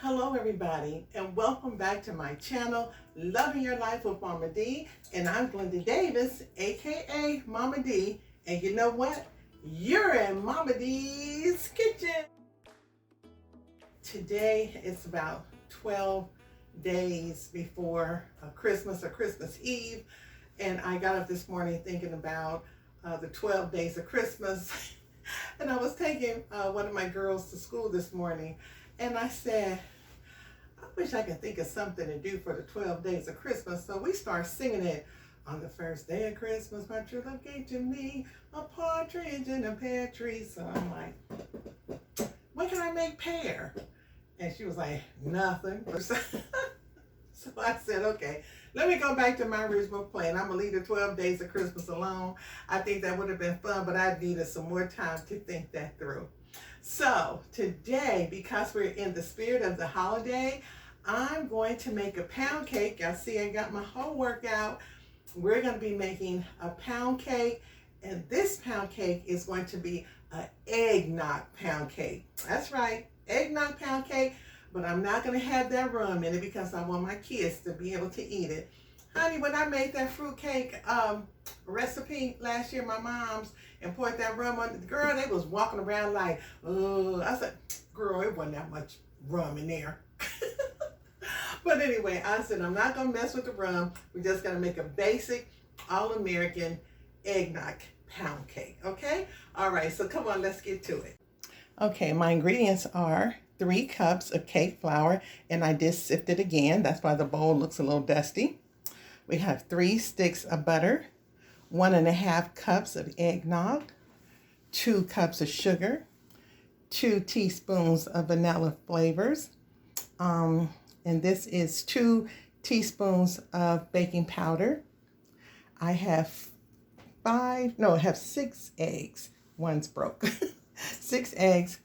Hello everybody, and welcome back to my channel, Loving Your Life with Mama D. And I'm Glenda Davis, aka Mama D. And you know what? You're in Mama D's kitchen. Today it's about 12 days before Christmas or Christmas Eve. And I got up this morning thinking about the 12 days of Christmas. And I was taking one of my girls to school this morning. And I said, I wish I could think of something to do for the 12 days of Christmas. So we start singing it. On the first day of Christmas, my true love gave to me a partridge in a pear tree. So I'm like, what can I make pear? And she was like, nothing. So I said, okay, let me go back to my original plan. I'm going to leave the 12 days of Christmas alone. I think that would have been fun, but I needed some more time to think that through. So today, because we're in the spirit of the holiday, I'm going to make a pound cake. Y'all see I got my homework out. We're going to be making a pound cake, and this pound cake is going to be an eggnog pound cake. That's right, eggnog pound cake, but I'm not going to have that rum in it because I want my kids to be able to eat it. Honey, when I made that fruitcake recipe last year, my mom's, and poured that rum on the girl, they was walking around like, oh, I said, girl, it wasn't that much rum in there. But anyway, I said, I'm not going to mess with the rum. We're just going to make a basic, all-American eggnog pound cake, okay? All right, so come on, let's get to it. Okay, my ingredients are 3 cups of cake flour, and I did sift it again. That's why the bowl looks a little dusty. We have 3 sticks of butter, 1.5 cups of eggnog, 2 cups of sugar, 2 teaspoons of vanilla flavors, and this is 2 teaspoons of baking powder. I have 6 eggs. One's broke. 6 eggs,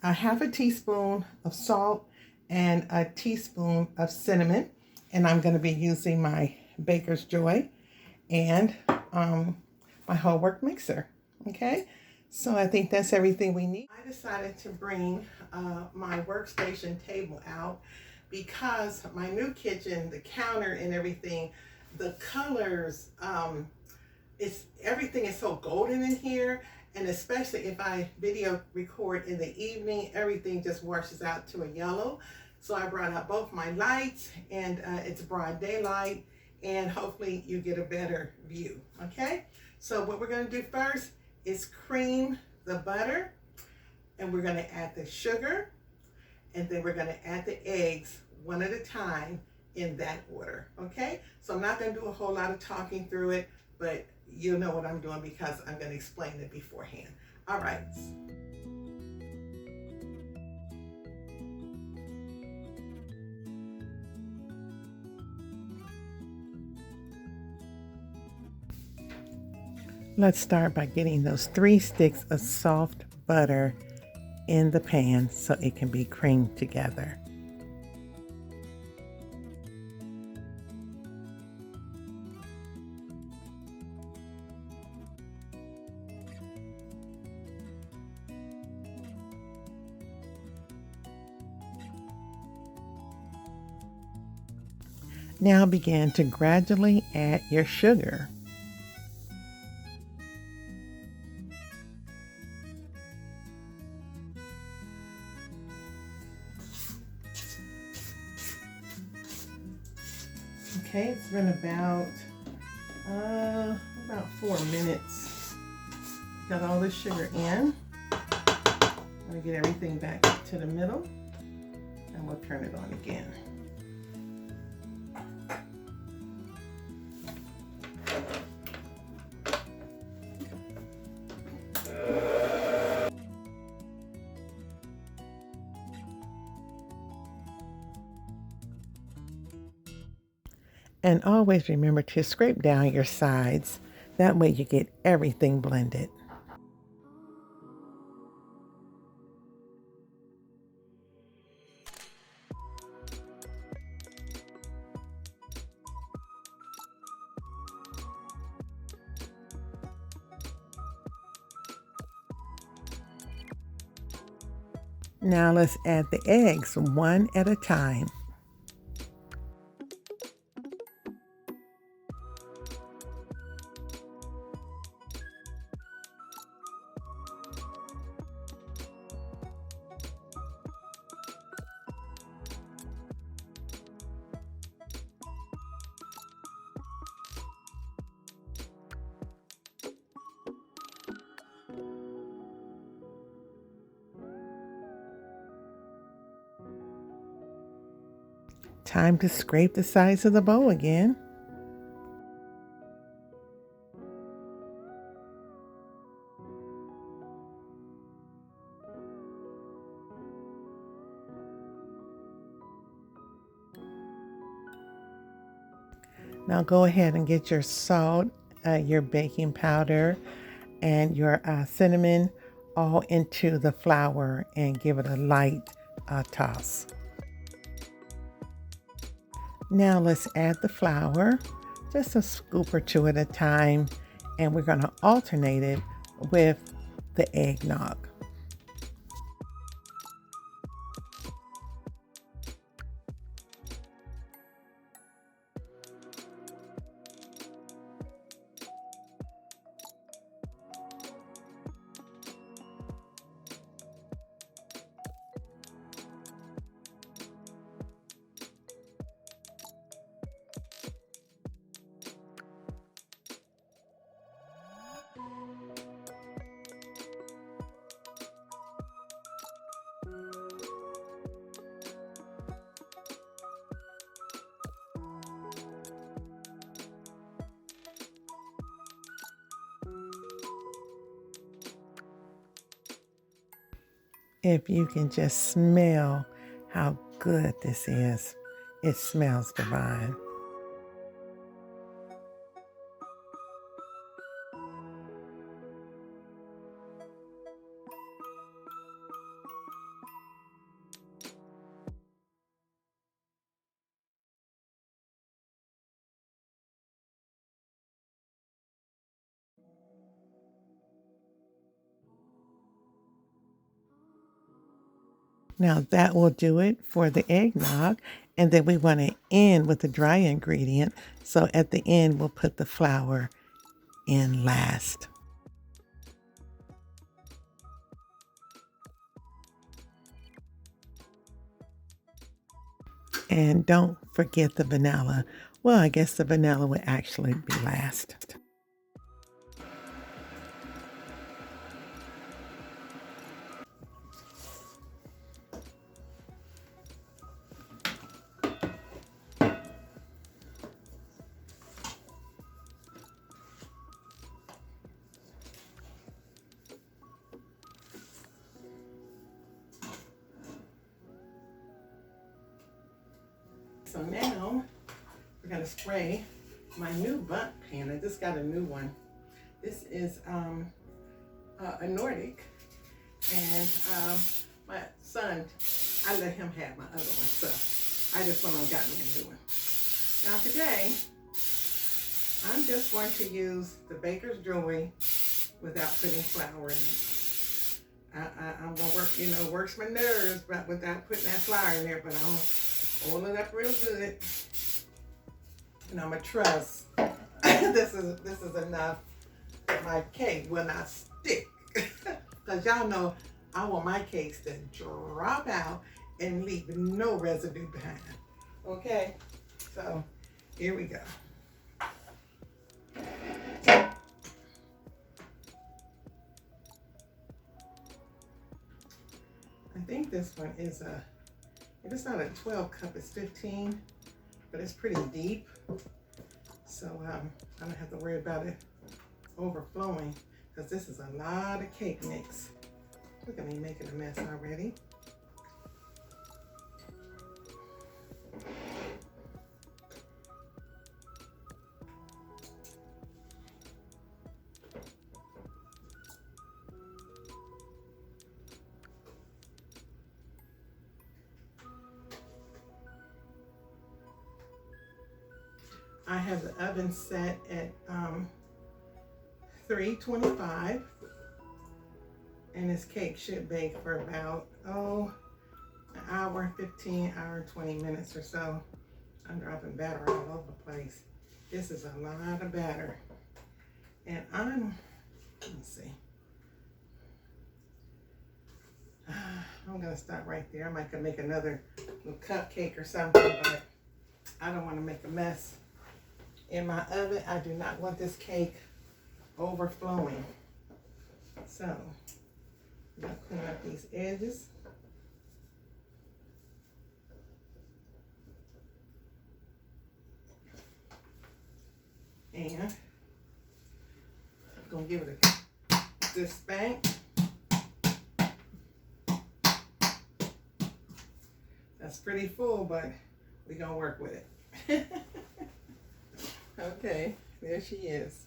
a half a teaspoon of salt, and a teaspoon of cinnamon. And I'm going to be using my Baker's Joy and my homework mixer. Okay, so I think that's everything we need. I decided to bring my workstation table out because my new kitchen, the counter and everything, the colors, everything is so golden in here. And especially if I video record in the evening, everything just washes out to a yellow. So I brought out both my lights, and it's broad daylight, and hopefully you get a better view, okay? So what we're gonna do first is cream the butter, and we're gonna add the sugar, and then we're gonna add the eggs one at a time in that order, okay? So I'm not gonna do a whole lot of talking through it, but you'll know what I'm doing because I'm gonna explain it beforehand. All right. Let's start by getting those 3 sticks of soft butter in the pan so it can be creamed together. Now begin to gradually add your sugar. Okay, it's been about 4 minutes. Got all the sugar in. I'm gonna get everything back to the middle, and we'll turn it on again. And always remember to scrape down your sides. That way you get everything blended. Now let's add the eggs one at a time. Time to scrape the sides of the bowl again. Now go ahead and get your salt, your baking powder, and your cinnamon all into the flour and give it a light toss. Now let's add the flour, just a scoop or two at a time, and we're going to alternate it with the eggnog. If you can just smell how good this is, it smells divine. Now that will do it for the eggnog. And then we want to end with the dry ingredient. So at the end, we'll put the flour in last. And don't forget the vanilla. Well, I guess the vanilla would actually be last. So now we're going to spray my new bundt pan. I just got a new one. This is a Nordic, and my son, I let him have my other one, so I just went on and got me a new one. Now today, I'm just going to use the baker's joy without putting flour in it. I'm gonna work, works my nerves, but without putting that flour in there, but I'm gonna hold it up real good. And I'm gonna trust this is enough. My cake will not stick. Because y'all know I want my cakes to drop out and leave no residue behind. Okay, so here we go. I think this one is it's not a 12 cup, it's 15, but it's pretty deep. So I don't have to worry about it overflowing, because this is a lot of cake mix. Look at me making a mess already. I have the oven set at 325, And this cake should bake for about, an hour, 20 minutes or so. I'm dropping batter all over the place. This is a lot of batter. And let me see. I'm gonna stop right there. I might could make another little cupcake or something, but I don't want to make a mess in my oven. I do not want this cake overflowing. So I'm gonna clean up these edges. And I'm gonna give it a good spank. That's pretty full, but we're gonna work with it. Okay, there she is.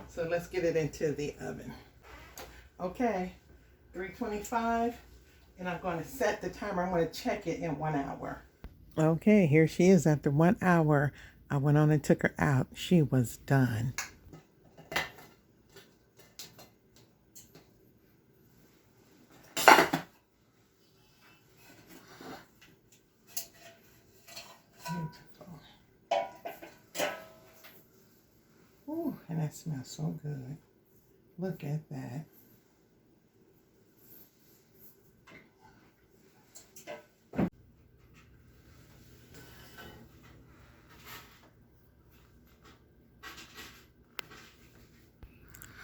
So let's get it into the oven. Okay, 325, and I'm going to set the timer. I'm going to check it in 1 hour. Okay, here she is after 1 hour. I went on and took her out. She was done. Ooh, and that smells so good. Look at that.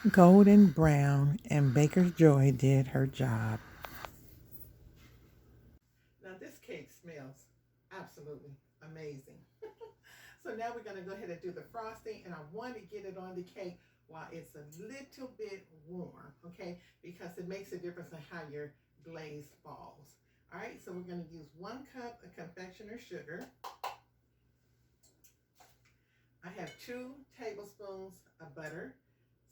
Golden brown, and Baker's Joy did her job. Now this cake smells absolutely amazing. So now we're going to go ahead and do the frosting, and I want to get it on the cake while it's a little bit warm, okay? Because it makes a difference in how your glaze falls. All right, so we're going to use 1 cup of confectioner sugar. I have 2 tablespoons of butter,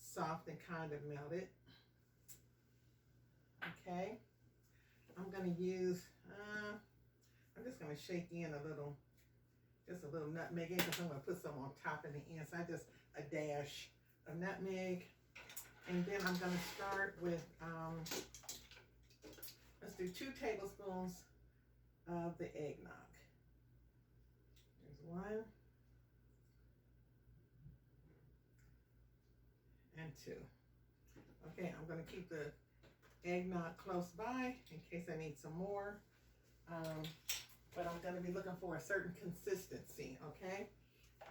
soft and kind of melted. Okay, I'm going to use, I'm just going to shake in just a little nutmeg in, because I'm going to put some on top in the end. So a dash of nutmeg. And then I'm going to start with, let's do 2 tablespoons of the eggnog. There's 1. And 2. Okay, I'm going to keep the eggnog close by in case I need some more. But I'm going to be looking for a certain consistency, okay?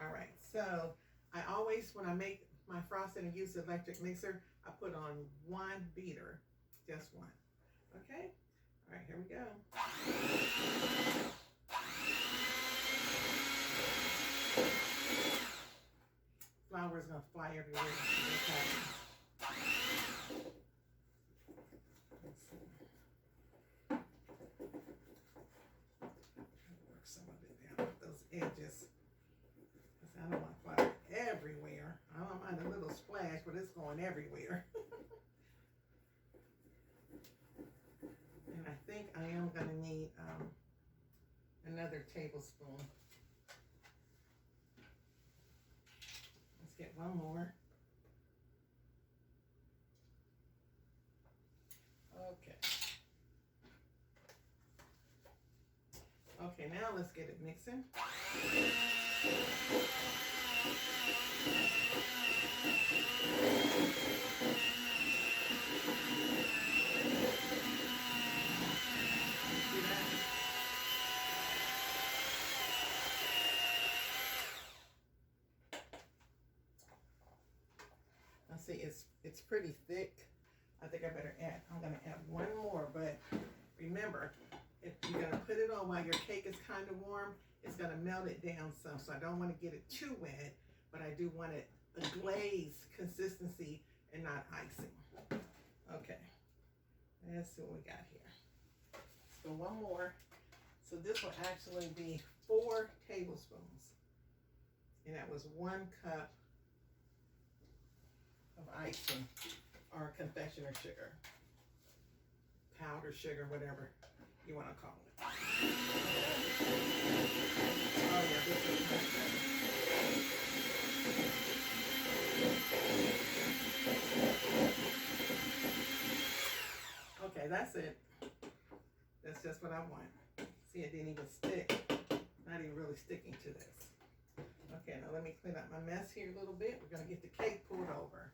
All right, so I always, when I make my frosting and use the electric mixer, I put on 1 beater, just 1, okay? All right, here we go. Flour is going to fly everywhere. Let's see. Work some of it down with those edges. I don't want flour everywhere. I don't mind a little splash, but it's going everywhere. And I think I am going to need another tablespoon. Let's get 1 more. Okay. Okay, now let's get it mixing. Now see, it's pretty thick. I think I'm gonna add 1 more, but remember, if you're gonna put it on while your cake is kind of warm, it's gonna melt it down some. So I don't want to get it too wet, but I do want it a glaze consistency and not icing. Okay, let's see what we got here. So 1 more. So this will actually be 4 tablespoons, and that was 1 cup of icing or confectioner sugar, powdered sugar, whatever you want to call it. Oh yeah, this is much better. that's it. That's just what I want. See, it didn't even stick. Not even really sticking to this. Okay, now let me clean up my mess here a little bit. We're gonna get the cake poured over.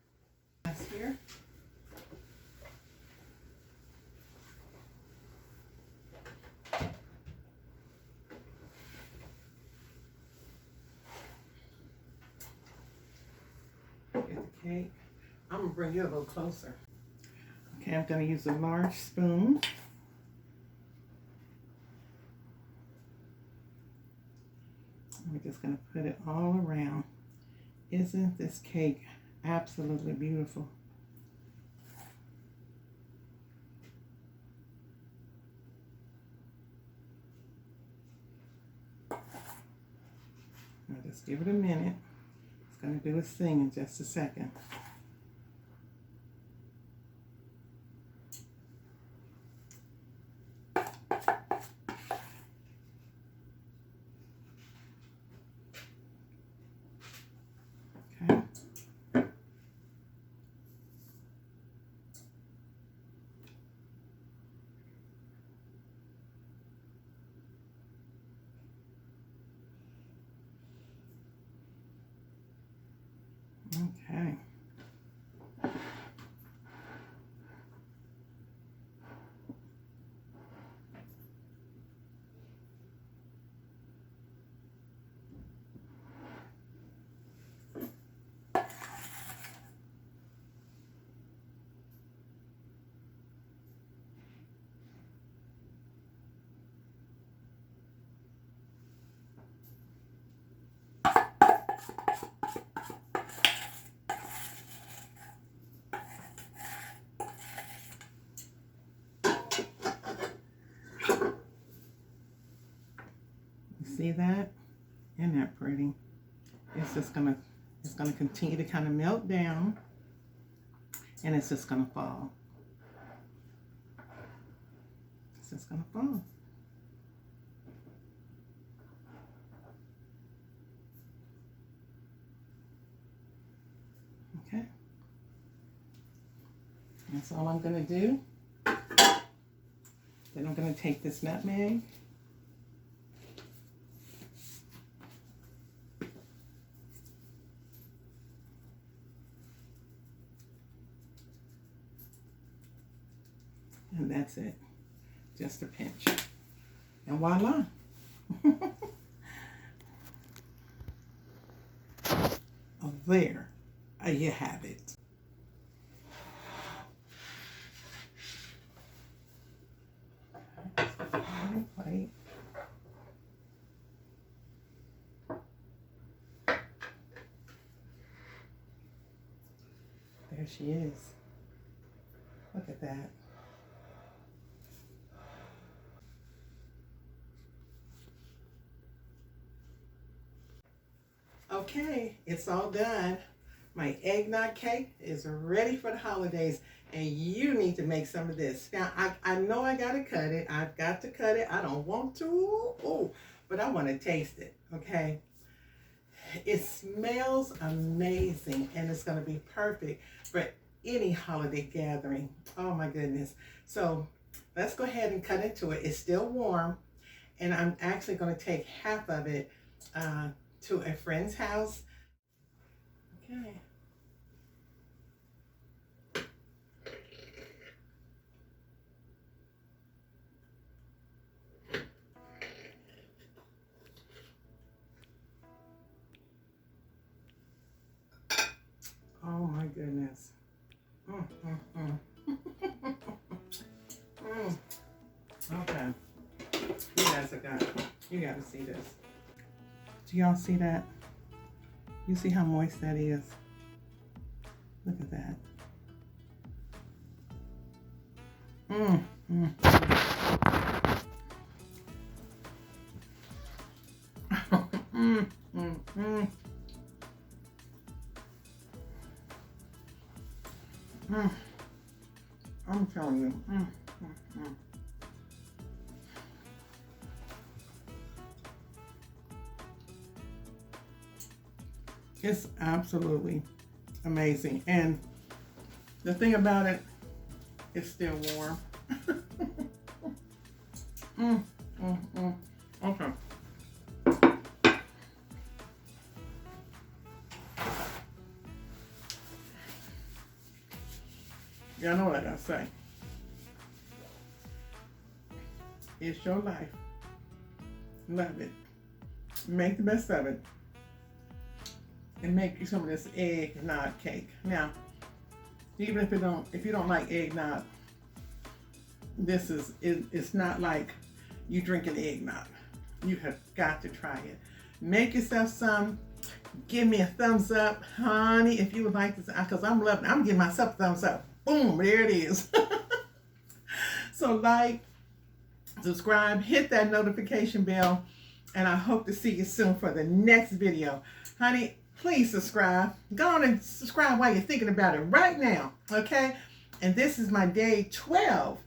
Mess here. Get the cake. I'm gonna bring you a little closer. Okay, I'm gonna use a large spoon. We're just gonna put it all around. Isn't this cake absolutely beautiful? Now just give it a minute. It's gonna do its thing in just a second. Okay. See that? Isn't that pretty? It's gonna continue to kind of melt down, and it's just gonna fall. It's just gonna fall. Okay. That's all I'm gonna do. Then I'm gonna take this nutmeg. And that's it. Just a pinch. And voila. There you have it. Plate. There she is. Look at that. Okay, it's all done. My eggnog cake is ready for the holidays, and you need to make some of this. Now, I know I gotta cut it. I've got to cut it. I don't want to, but I want to taste it, okay? It smells amazing, and it's gonna be perfect for any holiday gathering. Oh my goodness. So let's go ahead and cut into it. It's still warm, and I'm actually gonna take half of it to a friend's house. Okay. Oh my goodness. Okay. You guys you gotta see this. Do y'all see that? You see how moist that is? Look at that. I'm telling you. It's absolutely amazing. And the thing about it, it's still warm. Okay. Y'all know what I gotta say. It's your life. Love it. Make the best of it. And make you some of this eggnog cake. Now, even if you don't like eggnog, it's not like you drinking eggnog. You have got to try it. Make yourself some. Give me a thumbs up, honey, if you would like this, because I'm loving it. I'm giving myself a thumbs up. Boom, there it is. So like, subscribe, hit that notification bell, and I hope to see you soon for the next video. Honey, please subscribe. Go on and subscribe while you're thinking about it right now, okay? And this is my day 12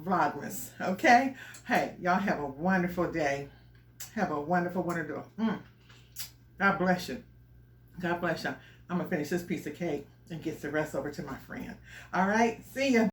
Vlogmas, okay? Hey, y'all have a wonderful day. Have a wonderful, wonderful. God bless you. God bless you. I'm going to finish this piece of cake and get the rest over to my friend. All right, see ya.